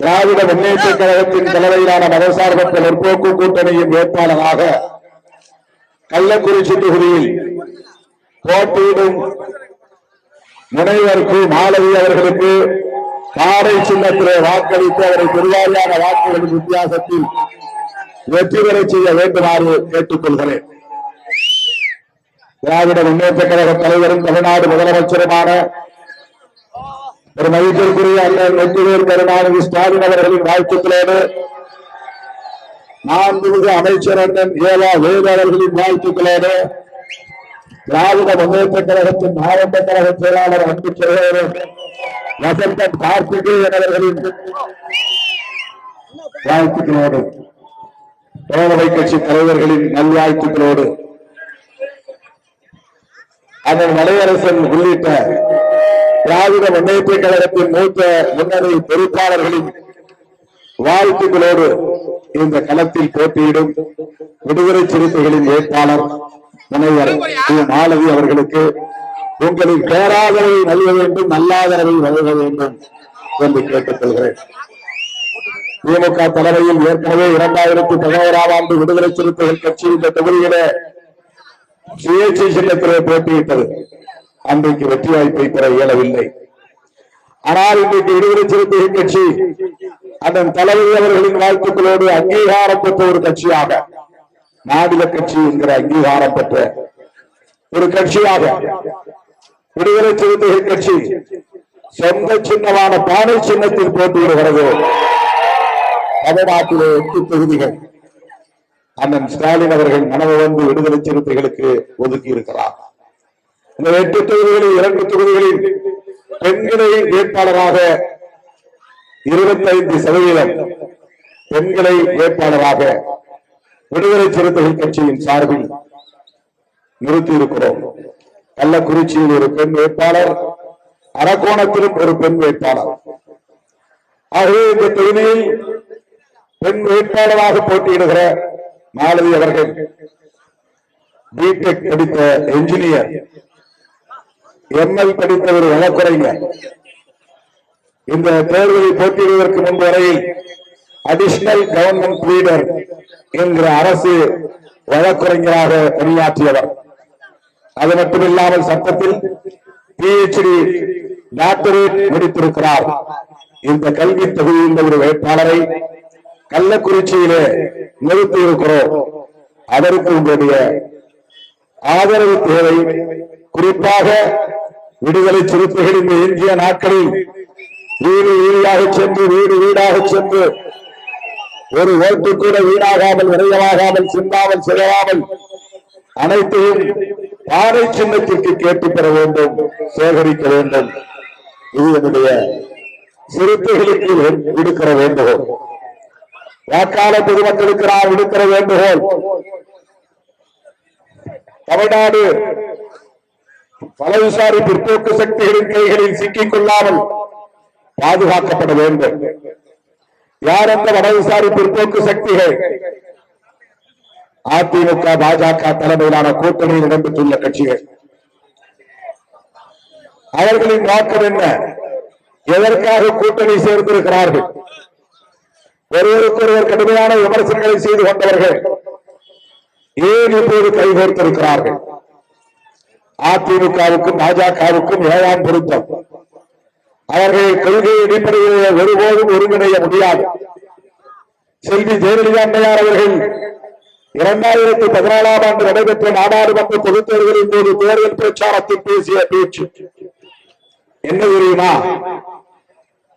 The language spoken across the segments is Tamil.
திராவிட முன்னேற்ற கழகத்தின் தலைமையிலான மதசார்பற்ற முற்போக்கு கூட்டணியின் வேட்பாளராக கள்ளக்குறிச்சி தொகுதியில் போட்டியிடும் முனைவர் கு மாலவி அவர்களுக்கு பாறை சின்னத்திலே வாக்களித்து அவரை பெருவாரியான வாக்குகளின் வித்தியாசத்தில் வெற்றி பெற செய்ய வேண்டுமாறு கேட்டுக் கொள்கிறேன். திராவிட முன்னேற்ற கழக தலைவரும் தமிழ்நாடு முதலமைச்சருமான ஒரு மதிப்பிற்குரிய அண்ணன் வெற்றிவேல் கருணாநிதி ஸ்டாலின் அவர்களின் வாழ்த்துக்களோடு மாண்புமிகு அமைச்சர் அண்ணன் ஏவா வேலு அவர்களின் வாழ்த்துக்களோடு திராவிட முன்னேற்ற கழகத்தின் மாவட்ட கழக செயலாளர் அன்பு சகோதரர் வசந்தன் கார்த்திகேயன் அவர்களின் வாழ்த்துக்களோடு தோழமை கட்சி தலைவர்களின் நல்வாழ்த்துக்களோடு அண்ணன் மலையரசன் உள்ளிட்ட திராவிட முன்னேற்ற கழகத்தின் மூத்த முன்னணி பொறுப்பாளர்களின் வாழ்த்துக்களோடு இந்த களத்தில் போட்டியிடும் விடுதலை சிறுத்தைகளின் வேட்பாளர் முனைவர் கு மாலவி அவர்களுக்கு உங்களின் பேராதரவை நல்க வேண்டும், நல்லாதரவை வழங்க வேண்டும் என்று கேட்டுக் கொள்கிறேன். திமுக தலைமையில் ஏற்கனவே 2011ஆம் ஆண்டு விடுதலை சிறுத்தைகள் கட்சி இந்த தொகுதியிலே சுயேட்சை சின்னத்திலே போட்டியிட்டது. அன்றைக்கு வெற்றி வாய்ப்பை பெற இயலவில்லை. ஆனால் இன்றைக்கு விடுதலை சிறுத்தைகள் கட்சி அதன் தலைவர் அவர்களின் வாழ்த்துக்களோடு அங்கீகாரம் பெற்ற ஒரு கட்சியாக, மாநில கட்சி என்கிற அங்கீகாரம் பெற்ற ஒரு கட்சியாக விடுதலை சிறுத்தைகள் கட்சி சொந்த சின்னமான பானை சின்னத்தில் போட்டியிடுகிறது. தமிழ்நாட்டிலே 8 தொகுதிகள் அண்ணன் ஸ்டாலின் அவர்கள் மனவு வந்து விடுதலை சிறுத்தைகளுக்கு ஒதுக்கி இருக்கிறார். இந்த 8 தொகுதிகளில் 2 தொகுதிகளில் பெண்களை வேட்பாளராக 25% பெண்களை வேட்பாளராக விடுதலை சிறுத்தைகள் கட்சியின் சார்பில் நிறுத்தி இருக்கிறோம். கள்ளக்குறிச்சியில் ஒரு பெண் வேட்பாளர், அரக்கோணத்திலும் ஒரு பெண் வேட்பாளர். ஆகவே இந்த தொகுதியில் பெண் வேட்பாளராக போட்டியிடுகிற மாலவி அவர்கள் பிடெக் படித்த என்ஜினியர், எம்எல் படித்த ஒரு வழக்குரைஞர். இந்த தேர்தலில் போட்டியிடுவதற்கு முன்பு வரையில் அடிஷனல் கவர்மெண்ட் லீடர் என்கிற அரசு வழக்குரைஞராக பணியாற்றியவர். அது மட்டுமில்லாமல் சட்டத்தில் PhD டாக்டரேட் முடித்திருக்கிறார். இந்த கல்வி தகுதியில் ஒரு வேட்பாளரை கள்ளக்குறிச்சியிலே நிறுத்தி இருக்கிறோம். அதற்கு உங்களுடைய ஆதரவு தேவை. குறிப்பாக விடுதலை சிறுத்தைகள் இந்த எஞ்சிய நாட்களில் வீடு வீடாக சென்று வீடு வீடாக சென்று ஒரு ஓட்டு கூட வீணாகாமல், விரைவாகாமல், சிந்தாமல், சிதையாமல் அனைத்தையும் பாறை சின்னத்திற்கு கேட்டு பெற வேண்டும், சேகரிக்க வேண்டும். இது என்னுடைய சிறுத்தைகளுக்கு விடுக்கிற வேண்டுகோள். வாக்காளர் பொதுமக்களுக்கு நான் விடுக்கிற வேண்டுகோள். தமிழ்நாடு பலவிசாரி பிற்போக்கு சக்திகளின் கைகளில் சிக்கிக் கொள்ளாமல் பாதுகாக்கப்பட வேண்டும். யார் அந்த வடவிசாரி பிற்போக்கு சக்திகள்? அதிமுக பாஜக தலைமையிலான கூட்டணியில் இடம்பெற்றுள்ள கட்சிகள். அவர்களின் நோக்கம் என்ன? எதற்காக கூட்டணி சேர்ந்திருக்கிறார்கள்? ஒருவருக்கொருவர் கடுமையான விமர்சனங்களை செய்து கொண்டவர்கள் ஏன் இப்போது கைகோர்த்திருக்கிறார்கள்? அதிமுகவுக்கும் பாஜகவுக்கும் ஏழாம் பொருத்தம். அவர்கள் கொள்கை அடிப்படையில் ஒருபோதும் ஒருங்கிணைய முடியாது. செல்வி ஜெயலலிதா அம்மையார் அவர்கள் 2014ஆம் ஆண்டு நடைபெற்ற நாடாளுமன்ற பொதுத் தேர்தலின் போது தேர்தல் பிரச்சாரத்தில் பேசிய பேச்சு என்ன தெரியுமா?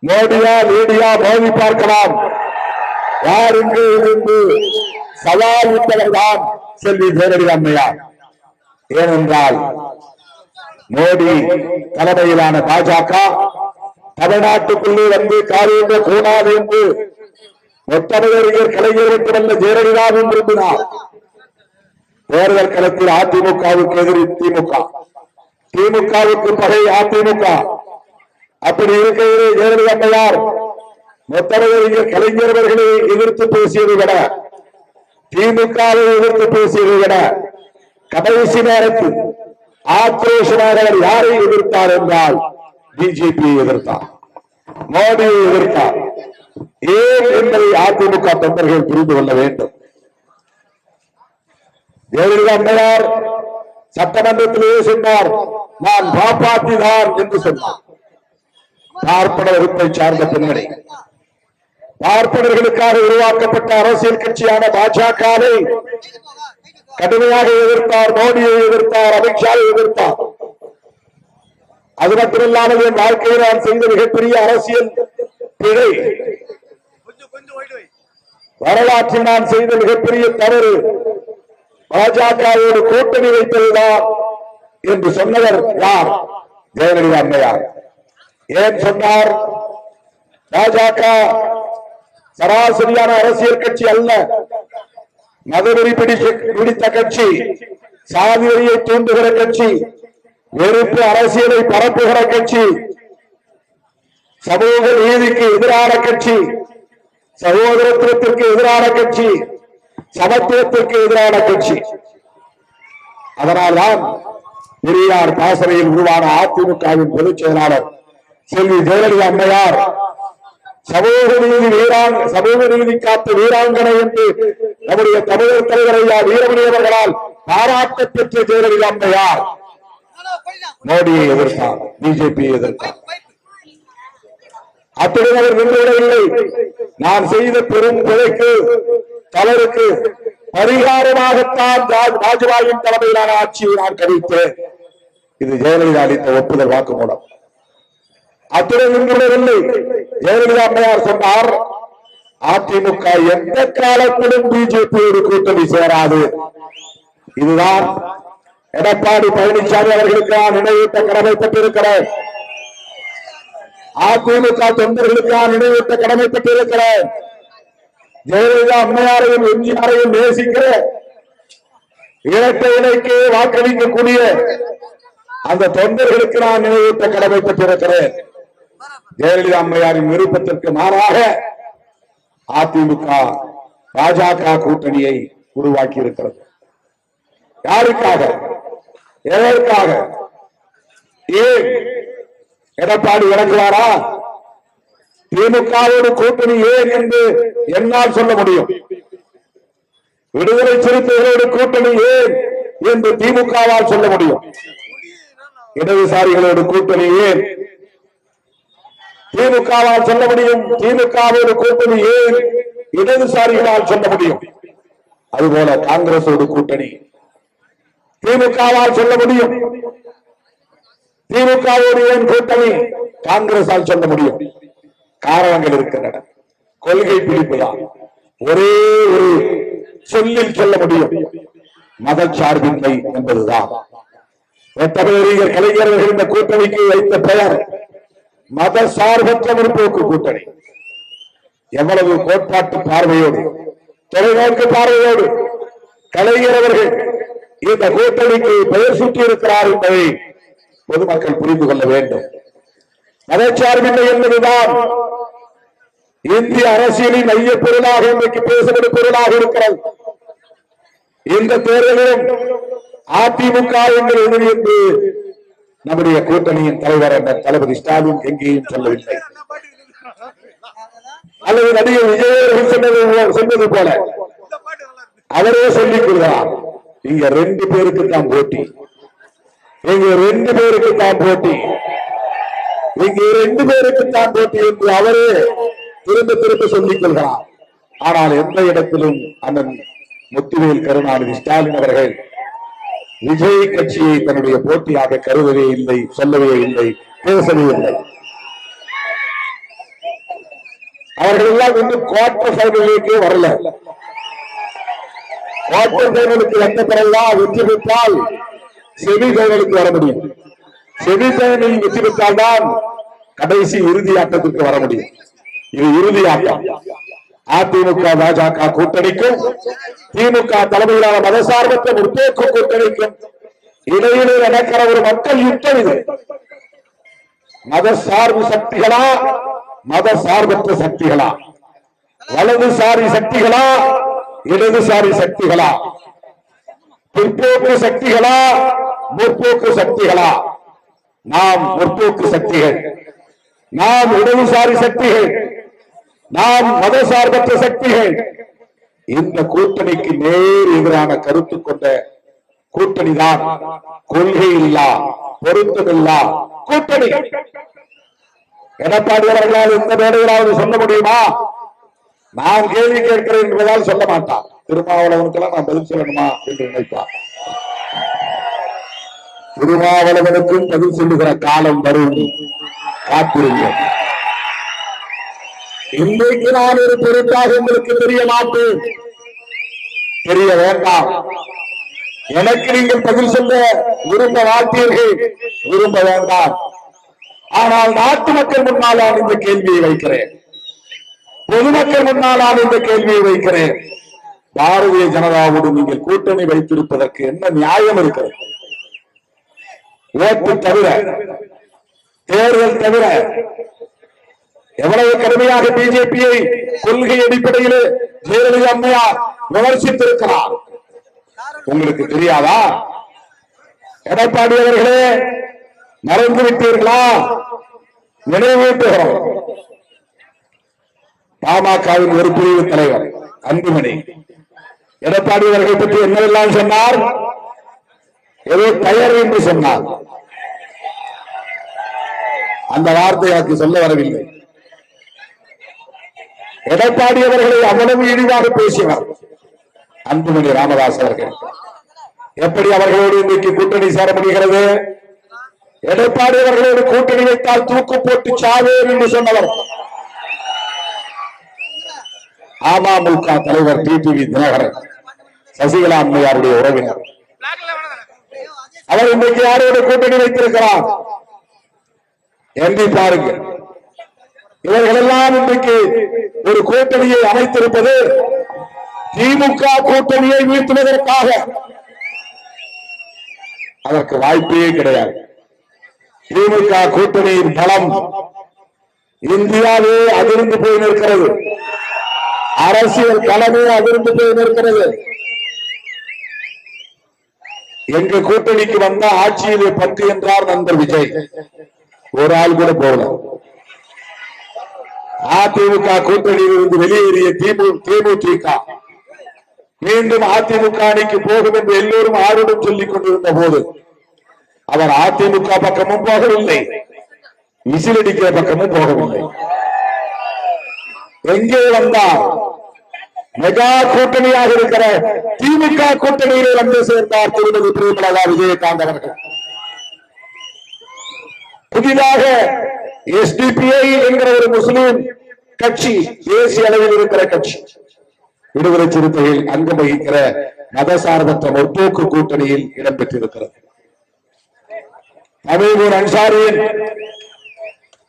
மோடியா லேடியா மோதி பார்க்கலாம், யார் இங்கு இருந்து சவால் விட்டவர்தான் செல்வி ஜெயலலிதா அம்மையார். ஏனென்றால் மோடி தலைமையிலான பாஜக தமிழ்நாட்டுக்குள்ளே வந்து காரியங்க கூடாது என்று ஒத்தமையறிஞர் கலைஞர் மட்டுமல்ல ஜெயலலிதாவும் விரும்பினார். தேர்தல் களத்தில் அதிமுகவுக்கு எதிரி திமுக, திமுகவுக்கு பகை அதிமுக. அப்படி இருக்கிறது ஜெயலலிதா அம்மையார் ஒத்தமையறிஞர் கலைஞர் அவர்களை எதிர்த்து பேசியதை விட, திமுகவை எதிர்த்து பேசியதை விட கடைசி நேரத்தில் ஆக்ரோஷமாக அவர் யாரை எதிர்த்தார் என்றால் பிஜேபியை எதிர்த்தார், மோடியை எதிர்த்தார். ஏன் என்பதை அதிமுக தொண்டர்கள் புரிந்து கொள்ள வேண்டும். ஜெயலலிதா அம்மையார் சட்டமன்றத்திலேயே சொன்னார், நான் காப்பாற்றினார் என்று சொன்னார். பார்ப்பன வகுப்பை சார்ந்த பெண்மணி, பார்ப்பனர்களுக்காக உருவாக்கப்பட்ட அரசியல் கட்சியான பாஜகவை கடுமையாக எதிர்த்தார். மோடியை எதிர்த்தார், அமித்ஷாவை எதிர்த்தார். அது மட்டுமில்லாமல் என் வாழ்க்கையில் நான் செய்த மிகப்பெரிய அரசியல் பிழை, வரலாற்றில் நான் செய்த மிகப்பெரிய தவறு பாஜகவோடு கூட்டணி வைத்ததுதான் என்று சொன்னவர் யார்? ஜெயலலிதா அம்மையார். ஏன் சொன்னார்? பாஜக சராசரியான அரசியல் கட்சி அல்ல, மதவெறி பிடித்த கட்சி, சாதி வெறியை தூண்டுகிற கட்சி, வெறுப்பு அரசியலை பரப்புகிற கட்சி, சமூக நீதிக்கு எதிரான கட்சி, சகோதரத்துவத்திற்கு எதிரான கட்சி, சமத்துவத்திற்கு எதிரான கட்சி. அதனால்தான் பெரியார் பாசறையில் உருவான அதிமுகவின் பொதுச் செயலாளர் செல்வி ஜெயலலிதா அம்மையார் சமூக நீதி காத்த வீராங்கனை என்று நம்முடைய தமிழர் தலைவர் ஐயா வீரமணி அவர்களால் பாராட்ட பெற்ற ஜெயலலிதா அம்மையார் மோடியை எதிர்த்தார், பிஜேபியை எதிர்த்தார். அத்துடன் அவர் நின்றுவிடவில்லை. நான் செய்த பெரும் பிழைக்கு தவறுக்கு பரிகாரமாகத்தான் வாஜ்பாயின் தலைமையிலான ஆட்சியை நான் கவிழ்த்தேன். இது ஜெயலலிதா அளித்த ஒப்புதல் வாக்குமூலம். அத்துடன் நின்றுவிடவில்லை. ஜெயலலிதா அம்மையார் சொன்னார், அதிமுக எந்த காலத்திலும் பிஜேபியோடு கூட்டணி சேராது. இதுதான் எடப்பாடி பழனிசாமி அவர்களுக்கு நான் நினைவூட்ட கடமைப்பட்டிருக்கிறேன். அதிமுக தொண்டர்களுக்கு நான் நினைவூட்ட கடமைப்பட்டிருக்கிறேன். ஜெயலலிதா அம்மையாரையும் எம்ஜிஆரையும் நேசிக்கிற, இரட்டை இலைக்கு வாக்களிக்கக்கூடிய அந்த தொண்டர்களுக்கு நான் நினைவூட்ட கடமைப்பட்டிருக்கிறேன். ஜெயலலிதா அம்மையாரின் விருப்பத்திற்கு மாறாக அதிமுக பாஜக கூட்டணியை உருவாக்கி இருக்கிறது. யாருக்காக? எதற்காக? ஏன்? எடப்பாடி விளக்குவாரா? திமுகவோடு கூட்டணி ஏன் என்று என்னால் சொல்ல முடியும். விடுதலை சிறுத்தைகளோடு கூட்டணி ஏன் என்று திமுகவால் சொல்ல முடியும். இடதுசாரிகளோடு கூட்டணி ஏன் திமுகவால் சொல்ல முடியும். திமுகவோடு கூட்டணி ஏன் இடதுசாரிகளால் சொல்ல முடியும். அதுபோல காங்கிரசோடு கூட்டணி திமுகவால் சொல்ல முடியும். திமுகவோடு ஏன் கூட்டணி காங்கிரசால் சொல்ல முடியும். காரணங்கள் இருக்கின்றன. கொள்கை பிடிப்புதான். ஒரே ஒரு சொல்லில் சொல்ல முடியும், மதச்சார்பின்மை என்பதுதான். தமிழறிஞர் கலைஞர்கள் இந்த கூட்டணிக்கு வைத்த பெயர் மத சார்பற்ற முற்போக்கு கூட்டணி. எவ்வளவு கோட்பாட்டு பார்வையோடு, தொலைநோக்கு பார்வையோடு கலைஞர் அவர்கள் இந்த கூட்டணிக்கு பெயர் சூட்டி இருக்கிறார் என்பதை பொதுமக்கள் புரிந்து கொள்ள வேண்டும். மதச்சார்பின்மை என்பதுதான் இந்திய அரசியலின் மைய பொருளாக இன்றைக்கு பேசப்படும் பொருளாக இருக்கிறது. இந்த தேர்தலிலும் அதிமுக என்கிறது என்று நம்முடைய கூட்டணியின் தலைவர் தளபதி ஸ்டாலின் எங்கேயும் சொல்லவில்லை. அல்லது நடிகர் விஜய் சொன்னது போல அவரே சொல்லிக் கொள்கிறார், இங்க 2 பேருக்கு தான் போட்டி, இங்க 2 பேருக்கு தான் போட்டி, இங்க 2 பேருக்கு தான் போட்டி என்று அவரே திரும்ப திரும்ப சொல்லிக் கொள்கிறார். ஆனால் எந்த இடத்திலும் அண்ணன் முத்துவேல் கருணாநிதி ஸ்டாலின் அவர்கள் விஜய் கட்சியை தன்னுடைய போட்டியாக கருதவே இல்லை, சொல்லவே இல்லை, பேசவே இல்லை. அவர்கள் எல்லாம் இன்னும் குவார்டர் ஃபைனலுக்கு வரல. குவார்டர் ஃபைனலுக்கு வந்த பிறகுதான் வெற்றி பெற்றால் செமி ஃபைனலுக்கு வர முடியும். செமி ஃபைனலில் வெற்றி பெற்றால் தான் கடைசி இறுதி ஆட்டத்திற்கு வர முடியும். இது இறுதி ஆட்டம். அதிமுக பாஜக கூட்டணிக்கும் திமுக தலைமையிலான மதசார்பற்ற முற்போக்கு கூட்டணிக்கும் இடையிலே நடக்கிற ஒரு மக்கள் யுத்தம். இது மதசார்பு சக்திகளா, மதசார்பற்ற சக்திகளா, வலதுசாரி சக்திகளா, இடதுசாரி சக்திகளா, பிற்போக்கு சக்திகளா, முற்போக்கு சக்திகளா? நாம் முற்போக்கு சக்திகள், நாம் இடதுசாரி சக்திகள், நாம் மதசார்பற்ற சக்திகள். இந்த கூட்டணிக்கு நேர் எதிரான கருத்து கொண்ட கூட்டணி தான் கொள்கை இல்லா, பொருத்தமில்லா கூட்டணி. எடப்பாடி அவர்களால் இந்த மேடையிலாவது சொல்ல முடியுமா? நான் கேள்வி கேட்கிறேன் என்பதால் சொல்ல மாட்டான். திருமாவளவனுக்கெல்லாம் நான் பதில் சொல்லணுமா என்று நினைப்பான். திருமாவளவனுக்கும் பதில் சொல்லுகிற காலம் வரும், காத்திருங்கள். இன்றைக்கு நான் ஒரு பொருட்டாக உங்களுக்கு தெரிய மாட்டேன், தெரிய வேண்டாம். எனக்கு நீங்கள் பதில் சொல்ல விரும்ப மாட்டீர்கள், விரும்ப வேண்டாம். ஆனால் நாட்டு மக்கள் முன்னால் நான் இந்த கேள்வியை வைக்கிறேன், பொதுமக்கள் முன்னால் நான் இந்த கேள்வியை வைக்கிறேன். பாரதிய ஜனதாவோடு நீங்கள் கூட்டணி வைத்திருப்பதற்கு என்ன நியாயம் இருக்கிறது? ஓட்டு தவிர, தேர்தல் தவிர. எவ்வளவு கடுமையாக பிஜேபியை கொள்கை அடிப்படையில் ஜெயலலிதா அம்மையார் விமர்சித்திருக்கிறார், உங்களுக்கு தெரியாதா? எடப்பாடி அவர்களே, மறந்து விட்டீர்களா? நினைவூட்டுகிறோம். பாமகவின் ஒரு பிரிவு தலைவர் அன்புமணி எடப்பாடி அவர்களை பற்றி என்னவெல்லாம் சொன்னார்? ஏதோ டயர் என்று சொன்னார். அந்த வார்த்தை எனக்கு சொல்ல வரவில்லை. எடப்பாடி அவர்களை அவ்வளவு இழிவாக பேசினார் அன்புமணி ராமதாஸ் அவர்கள். எப்படி அவர்களோடு இன்றைக்கு கூட்டணி சேர முடிகிறது? எடப்பாடி அவர்களோடு கூட்டணி வைத்தால் தூக்கு போட்டு சாவேன் என்று சொன்னவர் அமமுக தலைவர் டிடிவி தினகரன், சசிகலா அம்மையாருடைய உறவினர். அவர் இன்றைக்கு யாரோடு கூட்டணி வைத்திருக்கிறார் என்று பாருங்கள். இவர்கள் எல்லாம் இன்றைக்கு ஒரு கூட்டணியை அமைத்திருப்பது திமுக கூட்டணியை வீழ்த்துவதற்காக. அதற்கு வாய்ப்பே கிடையாது. திமுக கூட்டணியின் பலம் இந்தியாவே அதிர்ந்து போய் நிற்கிறது, அரசியல் களமே அதிர்ந்து போய் நிற்கிறது. எங்க கூட்டணிக்கு வந்த ஆட்சியிலே பங்கு என்றார் நண்பர் விஜய், ஒரு ஆள் கூட போகல. அதிமுக கூட்டணியில் இருந்து வெளியேறிய தேமுதிக மீண்டும் அதிமுக அணிக்கு போகும் என்று எல்லோரும் ஆர்வம் சொல்லிக் கொண்டிருந்த போது அவர் அதிமுக பக்கமும் போகவில்லை, விசிலடிக்கிற பக்கமும் போகவில்லை. எங்கே வந்தார்? மெகா கூட்டணியாக இருக்கிற திமுக கூட்டணியிலே வந்து சேர்ந்தார் திருமதி பிரேமலதா விஜயகாந்த் அவர்கள். புதிதாக எஸ்டிபிஐ என்கிற ஒரு முஸ்லிம் கட்சி, தேசிய அளவில் இருக்கிற கட்சி, விடுதலை சிறுத்தைகள் அங்கம் வகிக்கிற மதசார்பற்ற முற்போக்கு கூட்டணியில் இடம்பெற்றிருக்கிறது. தமிழ் அன்சாரியின்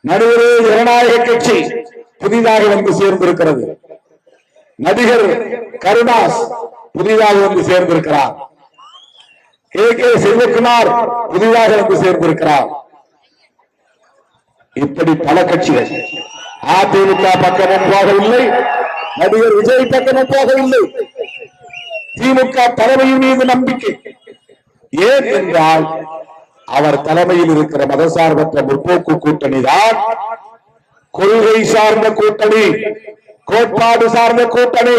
நடுவரே ஜனநாயக கட்சி புதிதாக வந்து சேர்ந்திருக்கிறது. நடிகர் கருணாஸ் புதிதாக வந்து சேர்ந்திருக்கிறார். கே செல்வகுமார் புதிதாக வந்து சேர்ந்திருக்கிறார். இப்படி பல கட்சிகள். அதிமுக பக்கமும் போகவில்லை, நடிகர் விஜய் பக்கமும் போகவில்லை. திமுக தலைமையின் மீது நம்பிக்கை. ஏன் என்றால் அவர் தலைமையில் இருக்கிற மதசார்பற்ற முற்போக்கு கூட்டணி தான் கொள்கை சார்ந்த கூட்டணி, கோட்பாடு சார்ந்த கூட்டணி,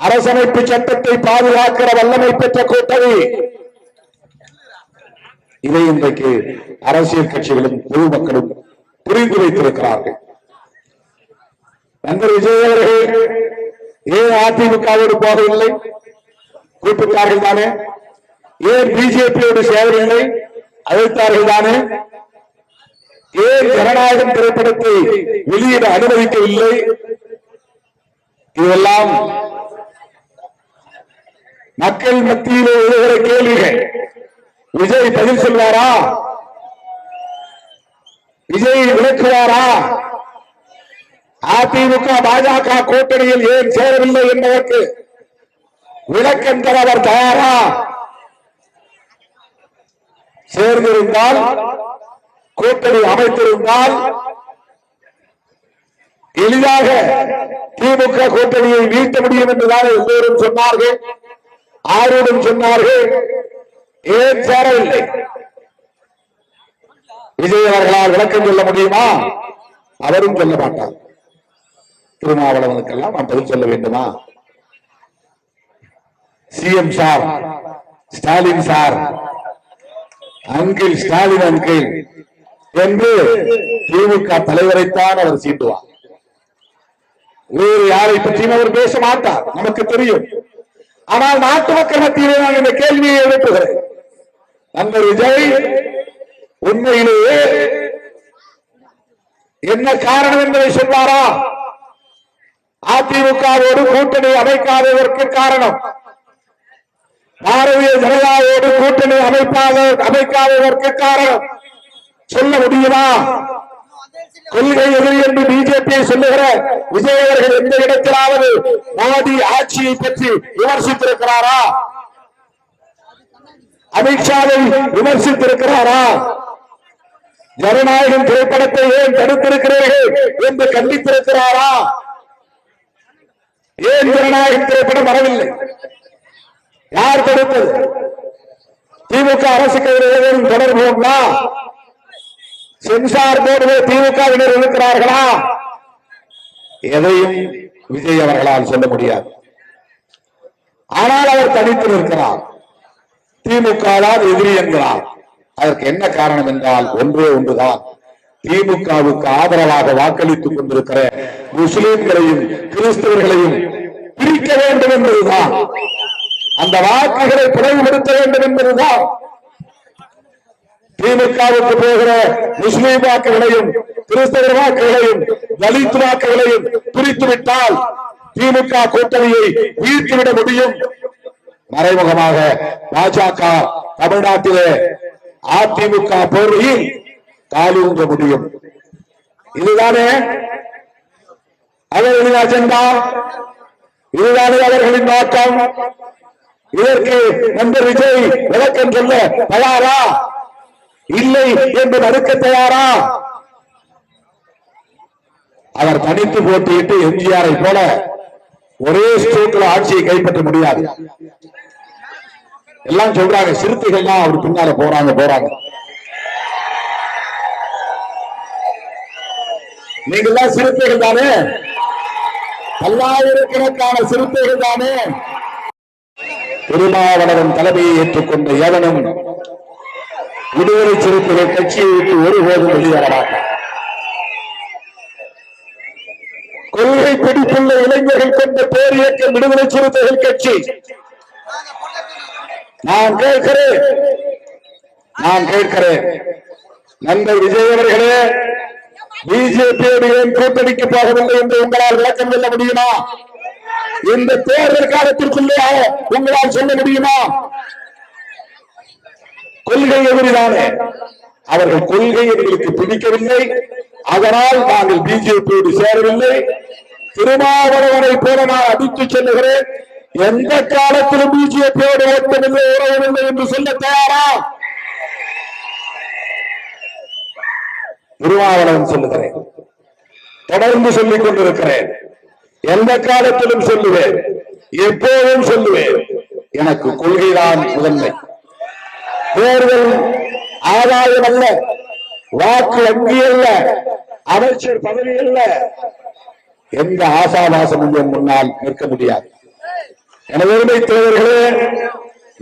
அரசமைப்பு சட்டத்தை பாதுகாக்கிற வல்லமை பெற்ற கூட்டணி. இதை இன்றைக்கு அரசியல் கட்சிகளும் பொதுமக்களும் புரிந்து வைத்திருக்கிறார்கள். நண்பர் விஜய் அவர்கள் ஏன் அதிமுகவோடு போகவில்லை? கூப்பிட்டார்கள் தானே. ஏன் பிஜேபியோடு சேரவில்லை? அழைத்தார்கள் தானே. ஏன் ஜனநாயகம் திரைப்படத்தை வெளியிட அனுமதிக்கவில்லை? இதெல்லாம் மக்கள் மத்தியிலே எழுகிற கேள்விகள். விஜய் பதில் சொல்வாரா? விஜய் விளக்குவாரா? அதிமுக பாஜக கூட்டணியில் ஏன் சேரவில்லை என்பதற்கு விளக்கம் தர அவர் தயாரா? சேர்ந்திருந்தால், கூட்டணி அமைத்திருந்தால் எளிதாக திமுக கூட்டணியை வீழ்த்த முடியும் என்றுதான் எல்லோரும் சொன்னார்கள், ஆரோடும் சொன்னார்கள். ஏன் சேரவில்லை? விஜய் அவர்களால் விளக்கம் சொல்ல முடியுமா? அவரும் சொல்ல மாட்டார். திருமாவளவனுக்கெல்லாம் நான் பதில் சொல்ல வேண்டுமா? CM sir, Stalin sir, uncle Stalin uncle என்று திமுக தலைவரைத்தான் அவர் சீட்டுவார். வேறு யாரை பற்றியும் அவர் பேச மாட்டார், நமக்கு தெரியும். ஆனால் நாட்டு மக்கள் மத்தியிலே நான் இந்த கேள்வியை எழுப்புகிறேன். நண்பர் விஜய் உண்மையிலேயே என்ன காரணம் என்பதை சொல்வாரா? அதிமுகவோடு கூட்டணி அமைக்காததற்கு காரணம், பாரதிய ஜனதாவோடு கூட்டணி அமைக்காததற்கு காரணம் சொல்ல முடியுமா? கொள்கை எதிரி என்று பிஜேபியை சொல்லுகிற விஜய் அவர்கள் எந்த இடத்திலாவது மோடி ஆட்சியை பற்றி விமர்சித்திருக்கிறாரா? அமித்ஷாவை விமர்சித்திருக்கிறாரா? ஜனநாயகம் திரைப்படத்தை ஏன் தடுத்திருக்கிறீர்கள் என்று கண்டித்திருக்கிறாரா? ஏன் ஜனநாயகம் திரைப்படம் வரவில்லை? யார் தடுத்தது? திமுக அரசுக்கு ஏதேனும் தொடர்பு உண்டா? சென்சார் போர்டு திமுகவினர் இருக்கிறார்களா? எதையும் விஜய் அவர்களால் சொல்ல முடியாது. ஆனால் அவர் தனித்து நிற்கிறார். திமுக தான் எதிரி என்கிறார். அதற்கு என்ன காரணம் என்றால் ஒன்றே ஒன்றுதான், திமுகவுக்கு ஆதரவாக வாக்களித்துக் கொண்டிருக்கிற முஸ்லிம்களையும் கிறிஸ்தவர்களையும் பிரிக்க வேண்டும் என்பதுதான், அந்த வாக்குகளை பிளவுபடுத்த வேண்டும் என்பதுதான். திமுகவுக்கு போகிற முஸ்லீம் வாக்குகளையும் கிறிஸ்தவர் வாக்குகளையும் தலித் வாக்குகளையும் பிரித்துவிட்டால் திமுக கூட்டணியை வீழ்த்திவிட முடியும். மறைமுகமாக பாஜக தமிழ்நாட்டிலே அதிமுக போர்வையில் காலூன்ற முடியும். இதுதானே அவர்களின் அஜெண்டா, இதுதானே அவர்களின் நோக்கம். இதற்கு நண்பர் விஜய் விளக்கம் சொல்ல தயாரா? இல்லை என்று மறுக்க தயாரா? அவர் தனித்து போட்டியிட்டு எம்ஜிஆரை போல ஒரே ஸ்ட்ரோக்கில் ஆட்சியை கைப்பற்ற முடியாது. எல்லாம் சொல்றாங்க, சிறுத்தைகள்லாம் அவர் பின்னால போறாங்க. நீங்கெல்லாம் சிறுத்தைகள் தானே, பல்லாயிரக்கணக்கான சிறுத்தைகள் தானே. திருமாவளவன் தலைமையை ஏற்றுக்கொண்ட எவனும் விடுதலை சிறுத்தைகள் கட்சியை விட்டு ஒருபோதும் வெளியேறமாட்டார். கொள்கை பிடிப்புள்ள இளைஞர்கள் கொண்ட பேர் இயக்கம் விடுதலை சிறுத்தைகள் கட்சி. நான் கேட்கிறேன் நண்பர் விஜய் அவர்களே, பிஜேபியோடு ஏன் கூட்டணிக்க போகவில்லை என்று உங்களால் விளக்கம் சொல்ல முடியுமா? இந்த தேர்தல் காலத்திற்குள்ளே உங்களால் சொல்ல முடியுமா? கொள்கை எதிரிதானே. அவர்கள் கொள்கை எங்களுக்கு பிடிக்கவில்லை, அதனால் நாங்கள் பிஜேபியோடு சேரவில்லை. திருமாவளவனை போல நான் அடித்து செல்லுகிறேன், எந்த காலத்திலும் பிஜேபியோடு ஓட்டமில்லை, உறவவில்லை என்று சொல்ல தயாரா? திருமாவளவன் சொல்லுகிறேன், தொடர்ந்து சொல்லிக் கொண்டிருக்கிறேன், எந்த காலத்திலும் சொல்லுவேன், எப்போதும் சொல்லுவேன், எனக்கு கொள்கைதான் முதன்மை. தேர்தல் ஆதாயம் அல்ல, வாக்கு வங்கி அல்ல, அமைச்சர் பதவி அல்ல, எந்த ஆசாபாசமும் முன்னால் நிற்க முடியாது. எனவே தேர்தல்களே,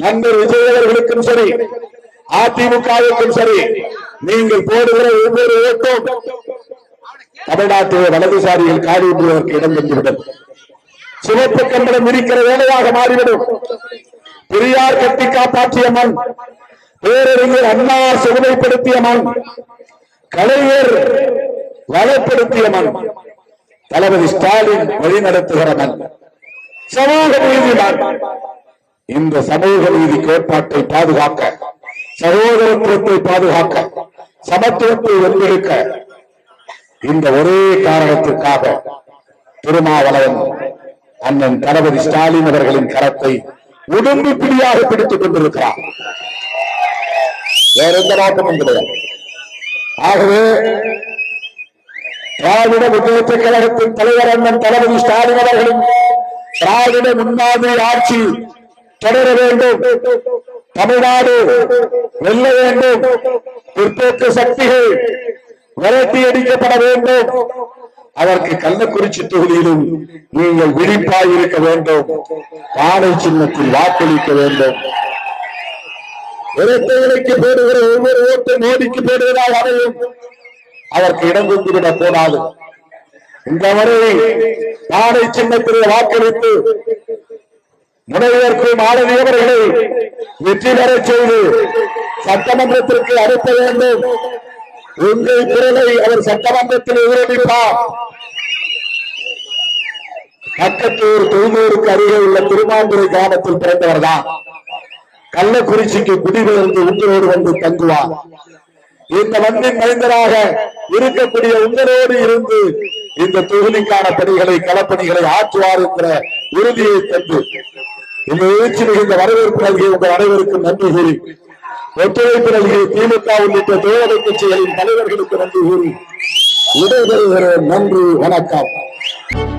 நண்பர் விஜய் அவர்களுக்கும் சரி, அதிமுகவுக்கும் சரி, நீங்கள் போடுகிற ஒவ்வொரு ஓட்டும் தமிழ்நாட்டிலே வலதுசாரிகள் காடி ஊற்றுவதற்கு இடம் தந்துவிடும். சிவப்பு கம்பளம் இருக்கிற வேலையாக மாறிவிடும். பெரியார் கட்டி காப்பாற்றிய மண், பேரறிஞர் அண்ணா செழுமைப்படுத்திய மண், கலைஞர் வளப்படுத்திய மண், தளபதி ஸ்டாலின் வழிநடத்துகிற மண், சமூக நீதி மண். இந்த சமூக நீதி கோட்பாட்டை பாதுகாக்க, சகோதரத்துவத்தை பாதுகாக்க, சமத்துவத்தை வென்றெடுக்க, இந்த ஒரே காரணத்திற்காக திருமாவளவன் அண்ணன் தளபதி ஸ்டாலின் அவர்களின் கரத்தை உடம்பு பிடியாக பிடித்துக் கொண்டிருக்கிறார். வேற எந்த நோக்கமும் கிடையாது. ஆகவே திராவிட முன்னேற்ற கழகத்தின் தலைவர் அண்ணன் தளபதி ஸ்டாலின் அவர்களின் திராவிட முன்மாதிரி ஆட்சி தொடர வேண்டும். தமிழ்நாடு வெல்ல வேண்டும். பிற்போக்கு சக்திகள் விரட்டி அடிக்கப்பட வேண்டும். அதற்கு கள்ளக்குறிச்சி தொகுதியிலும் நீங்கள் விழிப்பாய் இருக்க வேண்டும். பானை சின்னத்தில் வாக்களிக்க வேண்டும். இரட்டை இலைக்கு போடுகிற ஒவ்வொரு ஓட்டும் மோடிக்கு போடுவதால் அடையும். அதற்கு இடம் கொடுத்துவிடக் கூடாது. இந்த முறை பானை சின்னத்தில் வாக்களித்து முனைவருக்கும் மாணவி அவர்களை வெற்றி பெறச் செய்து சட்டமன்றத்திற்கு அனுப்ப வேண்டும். உங்கள் குரலை அவர் சட்டமன்றத்தில் எதிரொலிப்பார். பக்கத்தூர் தொழுநூருக்கு அருகே உள்ள திருமாந்துறை கிராமத்தில் பிறந்தவர் தான். கள்ளக்குறிச்சிக்கு குடிபெயர்ந்து உங்களோடு வந்து தங்குவார். இந்த மண்ணின் மைந்தராக இருக்கக்கூடிய உங்களோடு இருந்து இந்த தொகுதிக்கான பணிகளை களப்பணிகளை ஆற்றுவார் என்ற உறுதியை தந்து இந்த எழுச்சி மிகுந்த வரவேற்பு நல்கிய உங்கள் அனைவருக்கும் நன்றி கூறி, ஒத்துழைப்பு நல்கிய திமுக உள்ளிட்ட தோழமை கட்சிகளின் தலைவர்களுக்கு நன்றி கூறி விடைபெறுகிறேன். நன்றி, வணக்கம்.